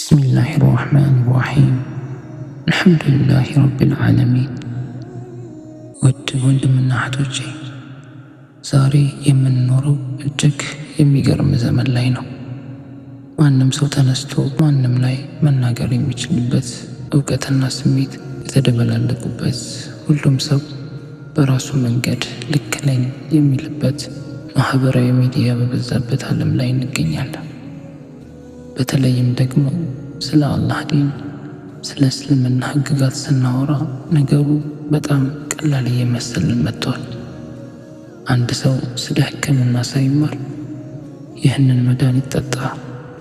ቢስሚላሂ ራህማን ራሒም አልሐምዱሊላሂ ረቢል ዓለሚን። ውድ ወንድምና እህቶቼ ዛሬ የምንኖረው እጅግ የሚገርም ዘመን ላይ ነው። ማንም ሰው ተነስቶ ማንም ላይ መናገር የሚችልበት እውቀትና ስሜት የተደበላለቁበት፣ ሁሉም ሰው በራሱ መንገድ ልክ ነኝ የሚልበት ማህበራዊ ሚዲያ በበዛበት ዓለም ላይ እንገኛለን። በተለይም ደግሞ ስለ አላህ ዲን፣ ስለ እስልምና ህግጋት ስናወራ ነገሩ በጣም ቀላል እየመሰልን መጥቷል። አንድ ሰው ስለ ሕክምና ሳይማር ይህንን መድኃኒት ጠጣ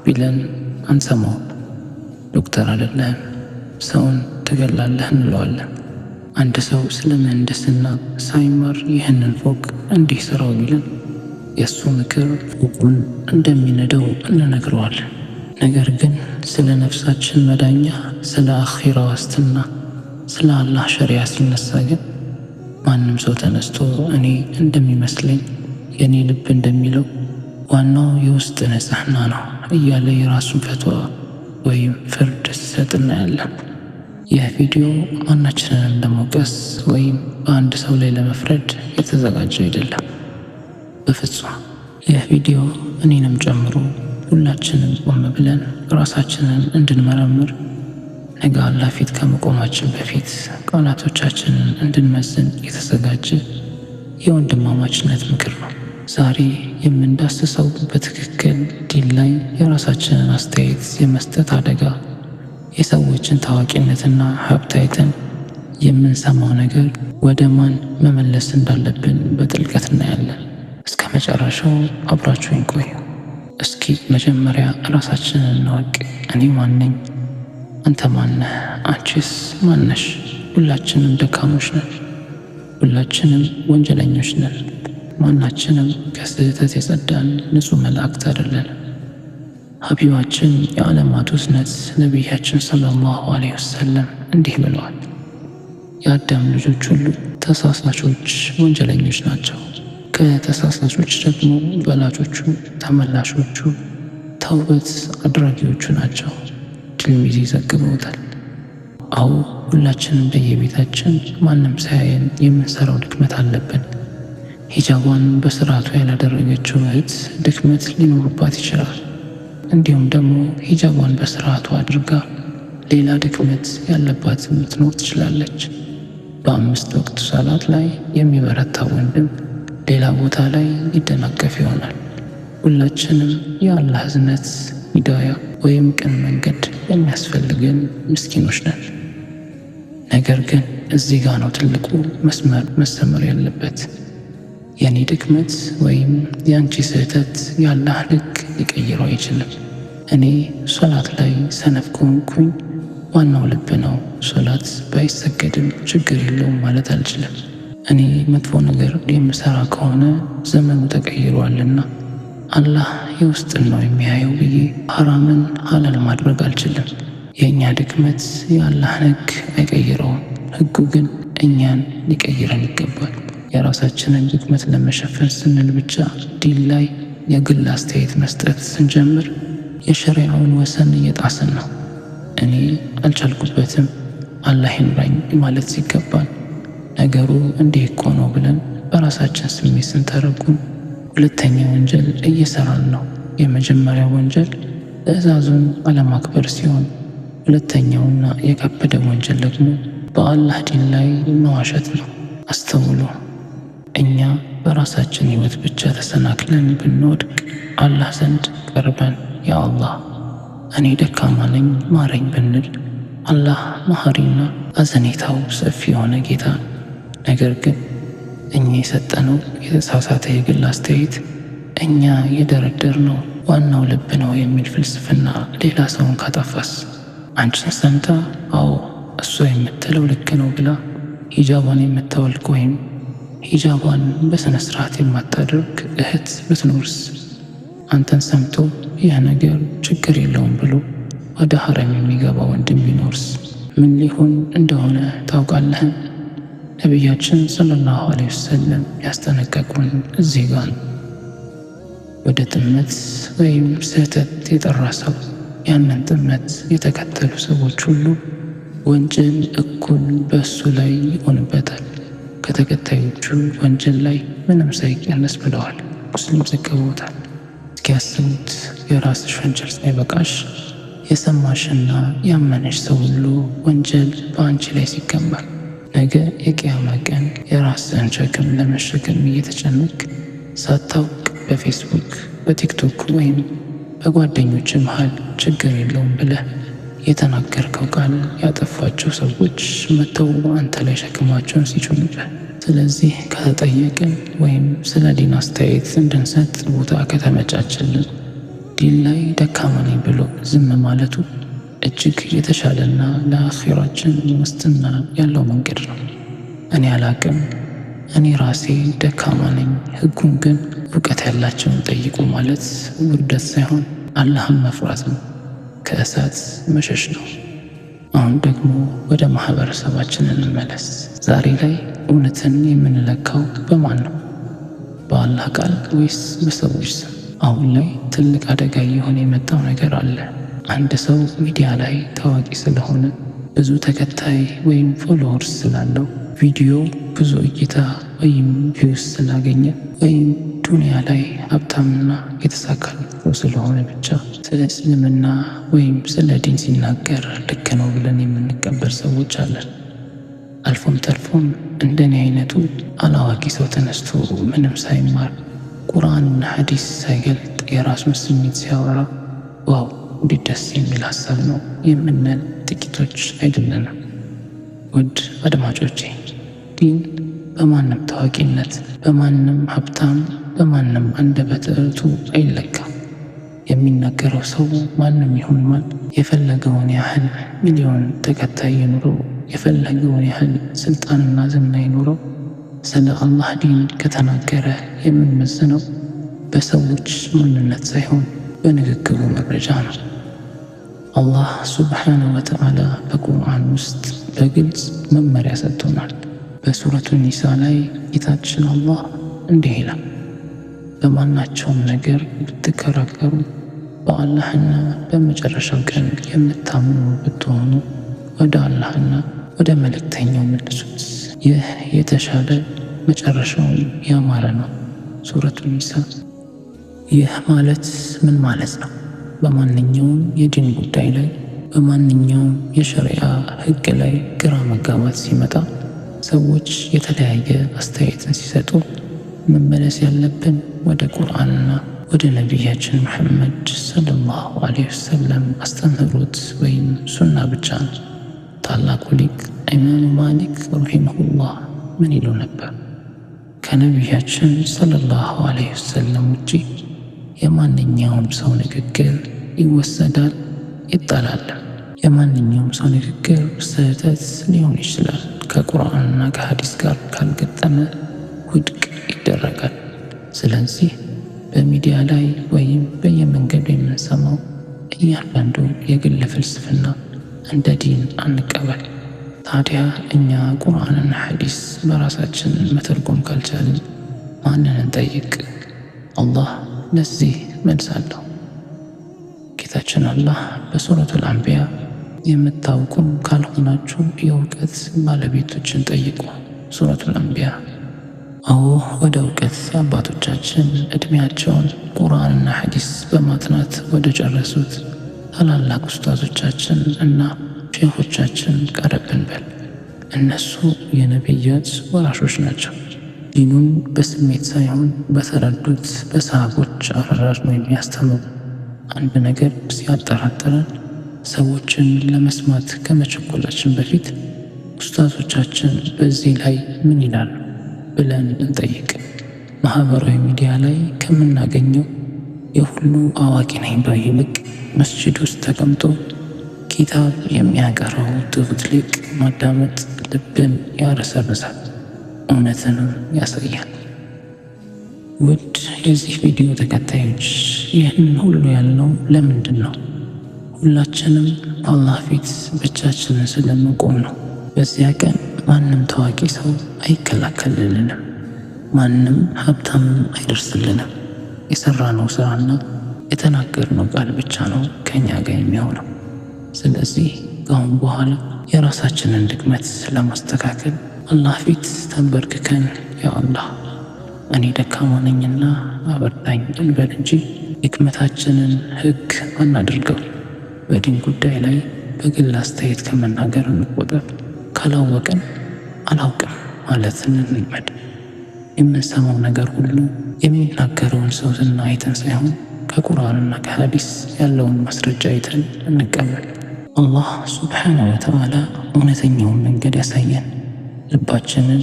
ቢለን አንሰማውም። ዶክተር አይደለህም፣ ሰውን ትገላለህ እንለዋለን። አንድ ሰው ስለ ምህንድስና ሳይማር ይህንን ፎቅ እንዲህ ስራው ቢለን የእሱ ምክር ፎቁን እንደሚነደው እንነግረዋለን። ነገር ግን ስለ ነፍሳችን መዳኛ፣ ስለ አኺራ ዋስትና፣ ስለ አላህ ሸሪያ ሲነሳ ግን ማንም ሰው ተነስቶ እኔ እንደሚመስለኝ የእኔ ልብ እንደሚለው ዋናው የውስጥ ንጽሕና ነው እያለ የራሱን ፈትዋ ወይም ፍርድ ሲሰጥ እናያለን። ይህ ቪዲዮ ማናችንንም ለመውቀስ ወይም በአንድ ሰው ላይ ለመፍረድ የተዘጋጀ አይደለም። በፍጹም ይህ ቪዲዮ እኔንም ጨምሮ ሁላችንም ቆም ብለን ራሳችንን እንድንመረምር፣ ነገ አላህ ፊት ከመቆማችን በፊት ቃላቶቻችንን እንድንመዝን የተዘጋጀ የወንድማማችነት ምክር ነው። ዛሬ የምንዳስሰው በትክክል ዲን ላይ የራሳችንን አስተያየት የመስጠት አደጋ፣ የሰዎችን ታዋቂነትና ሀብት አይተን የምንሰማው ነገር ወደ ማን መመለስ እንዳለብን በጥልቀት እናያለን። እስከ መጨረሻው አብራችሁን ቆዩ። እስኪ መጀመሪያ ራሳችንን እንወቅ። እኔ ማነኝ? አንተ ማነህ? አንቺስ ማነሽ? ሁላችንም ደካሞች ነን። ሁላችንም ወንጀለኞች ነን። ማናችንም ከስህተት የጸዳን ንጹሕ መላእክት አይደለንም። ሀቢባችን የዓለማቱ እዝነት ነቢያችን ሰለላሁ ዐለይሂ ወሰለም እንዲህ ብለዋል፣ የአዳም ልጆች ሁሉ ተሳሳቾች፣ ወንጀለኞች ናቸው። ከተሳሳቾች ደግሞ በላጮቹ፣ ተመላሾቹ፣ ተውበት አድራጊዎቹ ናቸው። ትርሚዚ ዘግበውታል። አዎ ሁላችንም በየቤታችን ማንም ሳያየን የምንሰራው ድክመት አለብን። ሂጃቧን በስርዓቱ ያላደረገችው እህት ድክመት ሊኖርባት ይችላል። እንዲሁም ደግሞ ሂጃቧን በስርዓቱ አድርጋ ሌላ ድክመት ያለባትም ልትኖር ትችላለች። በ5 ወቅት ሰላት ላይ የሚበረታ ወንድም ሌላ ቦታ ላይ ይደናቀፍ ይሆናል። ሁላችንም የአላህ እዝነት፣ ሂዳያ ወይም ቅን መንገድ የሚያስፈልገን ምስኪኖች ነን። ነገር ግን እዚህ ጋር ነው ትልቁ መስመር መሰመር ያለበት። የኔ ድክመት ወይም የአንቺ ስህተት የአላህ ሕግ ሊቀይረው አይችልም። እኔ ሶላት ላይ ሰነፍ ከሆንኩኝ ዋናው ልብ ነው፣ ሶላት ባይሰገድም ችግር የለውም ማለት አልችልም። እኔ መጥፎ ነገር የምሰራ ከሆነ ዘመኑ ተቀይሯልና አላህ የውስጥን ነው የሚያየው ብዬ ሐራምን ሐላል ማድረግ አልችልም። የእኛ ድክመት የአላህን ሕግ አይቀይረውም። ሕጉ ግን እኛን ሊቀይረን ይገባል። የራሳችንን ድክመት ለመሸፈን ስንል ብቻ ዲን ላይ የግል አስተያየት መስጠት ስንጀምር የሸሪዓውን ወሰን እየጣስን ነው። እኔ አልቻልኩበትም አላህ ይምራኝ ማለት ሲገባል ነገሩ እንዲህ እኮ ነው ብለን በራሳችን ስሜት ስንተረጉም ሁለተኛ ወንጀል እየሰራን ነው። የመጀመሪያው ወንጀል ትዕዛዙን አለማክበር ሲሆን፣ ሁለተኛውና የከበደ ወንጀል ደግሞ በአላህ ዲን ላይ መዋሸት ነው። አስተውሉ። እኛ በራሳችን ሕይወት ብቻ ተሰናክለን ብንወድቅ አላህ ዘንድ ቀርበን ያ አላህ እኔ ደካማ ነኝ ማረኝ ብንል አላህ መሐሪና አዘኔታው ሰፊ የሆነ ጌታ ነው። ነገር ግን እኛ የሰጠነው የተሳሳተ የግል አስተያየት፣ እኛ የደረደርነው ዋናው ልብ ነው የሚል ፍልስፍና ሌላ ሰውን ካጠፋስ? አንቺን ሰምታ አዎ እሷ የምትለው ልክ ነው ብላ ሂጃቧን የምታወልቅ ወይም ሂጃቧን በሥነ ሥርዓት የማታደርግ እህት ብትኖርስ? አንተን ሰምቶ ይህ ነገር ችግር የለውም ብሎ ወደ ሐረም የሚገባ ወንድም ቢኖርስ ምን ሊሆን እንደሆነ ታውቃለህ? ነቢያችን ሰለላሁ ዐለይሂ ወሰለም ያስጠነቀቁን እዚህ ጋር ነው። ወደ ጥመት ወይም ስህተት የጠራ ሰው ያንን ጥመት የተከተሉ ሰዎች ሁሉ ወንጀል እኩል በእሱ ላይ ይሆንበታል፣ ከተከታዮቹ ወንጀል ላይ ምንም ሳይቀነስ ብለዋል። ሙስሊም ዘግበውታል። እስኪያስቡት የራስሽ ወንጀል ሳይበቃሽ የሰማሽና ያመነሽ ሰው ሁሉ ወንጀል በአንቺ ላይ ሲከመር ነገ የቂያማ ቀን የራስህን ሸክም ለመሸከም እየተጨነቅ ሳታውቅ በፌስቡክ በቲክቶክ ወይም በጓደኞች መሃል ችግር የለውም ብለህ የተናገርከው ቃል ያጠፋቸው ሰዎች መተው አንተ ላይ ሸክማቸውን ሲጭኑብህ። ስለዚህ ከተጠየቅን ወይም ስለ ዲን አስተያየት እንድንሰጥ ቦታ ከተመቻችልን ዲን ላይ ደካማ ነኝ ብሎ ዝም ማለቱ እጅግ የተሻለና ለአኺራችን ዋስትና ያለው መንገድ ነው። እኔ አላቅም፣ እኔ ራሴ ደካማ ነኝ፣ ህጉን ግን እውቀት ያላቸውን ጠይቁ ማለት ውርደት ሳይሆን አላህን መፍራት ነው፣ ከእሳት መሸሽ ነው። አሁን ደግሞ ወደ ማህበረሰባችን እንመለስ። ዛሬ ላይ እውነትን የምንለካው በማን ነው? በአላህ ቃል ወይስ በሰዎች ስም? አሁን ላይ ትልቅ አደጋ እየሆነ የመጣው ነገር አለ። አንድ ሰው ሚዲያ ላይ ታዋቂ ስለሆነ ብዙ ተከታይ ወይም ፎሎወርስ ስላለው ቪዲዮ ብዙ እይታ ወይም ቪውስ ስላገኘ ወይም ዱንያ ላይ ሀብታምና የተሳካለው ስለሆነ ብቻ ስለ እስልምና ወይም ስለ ዲን ሲናገር ልክ ነው ብለን የምንቀበል ሰዎች አለን። አልፎም ተርፎም እንደኔ አይነቱ አላዋቂ ሰው ተነስቶ ምንም ሳይማር ቁርአንና ሐዲስ ሳይገልጥ የራሱን ስሜት ሲያወራ ዋው እንዴት ደስ የሚል ሀሳብ ነው የምንል ጥቂቶች አይደለንም። ውድ አድማጮቼ፣ ዲን በማንም ታዋቂነት፣ በማንም ሀብታም፣ በማንም አንደበተ ርቱዕ አይለካም። የሚናገረው ሰው ማንም ይሁን ማን የፈለገውን ያህል ሚሊዮን ተከታይ ይኑረው፣ የፈለገውን ያህል ስልጣንና ዝና ይኑረው፣ ስለ አላህ ዲን ከተናገረ የምንመዝነው በሰዎች ማንነት ሳይሆን በንግግሩ መረጃ ነው። አላህ ሱብሓነሁ ወተዓላ በቁርአን ውስጥ በግልጽ መመሪያ ሰጥቶናል። በሱረቱ ኒሳ ላይ ጌታችን አላህ እንዲህ ይላል፣ በማናቸውም ነገር ብትከራከሩ በአላህና በመጨረሻው ቀን የምታምኑ ብትሆኑ ወደ አላህና ወደ መልእክተኛው መልሱት፣ ይህ የተሻለ መጨረሻውን ያማረ ነው። ሱረቱ ኒሳ። ይህ ማለት ምን ማለት ነው? በማንኛውም የዲን ጉዳይ ላይ በማንኛውም የሸሪዓ ህግ ላይ ግራ መጋባት ሲመጣ ሰዎች የተለያየ አስተያየትን ሲሰጡ መመለስ ያለብን ወደ ቁርአንና ወደ ነቢያችን መሐመድ ሰለላሁ ዐለይሂ ወሰለም አስተምህሮት ወይም ሱና ብቻ ነው። ታላቁ ሊቅ ኢማሙ ማሊክ ረሂመሁላህ ምን ይሉ ነበር? ከነቢያችን ሰለላሁ ዐለይሂ ወሰለም ውጪ የማንኛውም ሰው ንግግር ይወሰዳል፣ ይጣላል። የማንኛውም ሰው ንግግር ስህተት ሊሆን ይችላል፣ ከቁርአንና ከሐዲስ ጋር ካልገጠመ ውድቅ ይደረጋል። ስለዚህ በሚዲያ ላይ ወይም በየመንገዱ የምንሰማው እያንዳንዱ የግል ፍልስፍና እንደ ዲን አንቀበል። ታዲያ እኛ ቁርአንና ሐዲስ በራሳችን መተርጎም ካልቻልን ማንን እንጠይቅ? አላህ ለዚህ መልስ አለው። ጌታችን አላህ በሱረቱል አንቢያ የምታውቁም ካልሆናችሁ የእውቀት ባለቤቶችን ጠይቁ። ሱረቱል አንቢያ። አዎ ወደ እውቀት አባቶቻችን ዕድሜያቸውን ቁርአንና ሐዲስ በማጥናት ወደ ጨረሱት ታላላቅ ኡስታዞቻችን እና ሼኾቻችን ቀረብ እንበል። እነሱ የነቢያት ወራሾች ናቸው። ዲኑን በስሜት ሳይሆን በተረዱት በሰሃቦች አፈራር ነው የሚያስተምሩ። አንድ ነገር ሲያጠራጥረን ሰዎችን ለመስማት ከመቸኮላችን በፊት ኡስታዞቻችን በዚህ ላይ ምን ይላሉ ብለን እንጠይቅ። ማህበራዊ ሚዲያ ላይ ከምናገኘው የሁሉ አዋቂ ነኝ ባይ ይልቅ መስጂድ ውስጥ ተቀምጦ ኪታብ የሚያቀረው ትሁት ሊቅ ማዳመጥ ልብን ያረሰርሳል፣ እውነትንም ያሳያል። ውድ የዚህ ቪዲዮ ተከታዮች፣ ይህን ሁሉ ያልነው ለምንድን ነው? ሁላችንም አላህ ፊት ብቻችንን ስለምንቆም ነው። በዚያ ቀን ማንም ታዋቂ ሰው አይከላከልልንም፣ ማንም ሀብታምም አይደርስልንም። የሰራነው ስራና የተናገርነው ቃል ብቻ ነው ከኛ ጋር የሚሆነው። ስለዚህ ከአሁን በኋላ የራሳችንን ድክመት ለማስተካከል አላህ ፊት ተንበርክከን ያ አላህ እኔ ደካማ ነኝና አበርታኝ እንበል እንጂ ድክመታችንን ሕግ አናድርገው። በዲን ጉዳይ ላይ በግል አስተያየት ከመናገር እንቆጠብ። ካላወቅን አላውቅም ማለትን እንልመድ። የምንሰማው ነገር ሁሉ የሚናገረውን ሰው ዝና አይተን ሳይሆን ከቁርአንና ከሐዲስ ያለውን ማስረጃ አይተን እንቀበል። አላህ ሱብሓነሁ ወተዓላ እውነተኛውን መንገድ ያሳየን። ልባችንን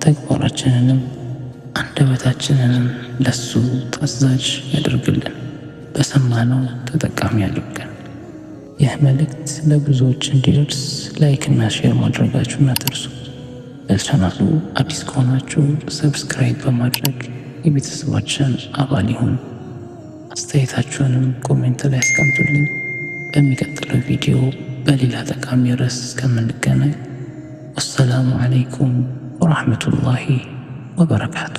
ተግባራችንንም አንደበታችንንም ለሱ ታዛዥ ያደርግልን። በሰማነው ተጠቃሚ ያድርገን። ይህ መልእክት ለብዙዎች እንዲደርስ ላይክና ሼር ማድረጋችሁን አትርሱ። ለቻናሉ አዲስ ከሆናችሁ ሰብስክራይብ በማድረግ የቤተሰባችን አባል ይሁን። አስተያየታችሁንም ኮሜንት ላይ አስቀምጡልኝ። በሚቀጥለው ቪዲዮ በሌላ ጠቃሚ ርዕስ እስከምንገናኝ ወሰላሙ ዓለይኩም ወረሕመቱላሂ ወበረካቱ።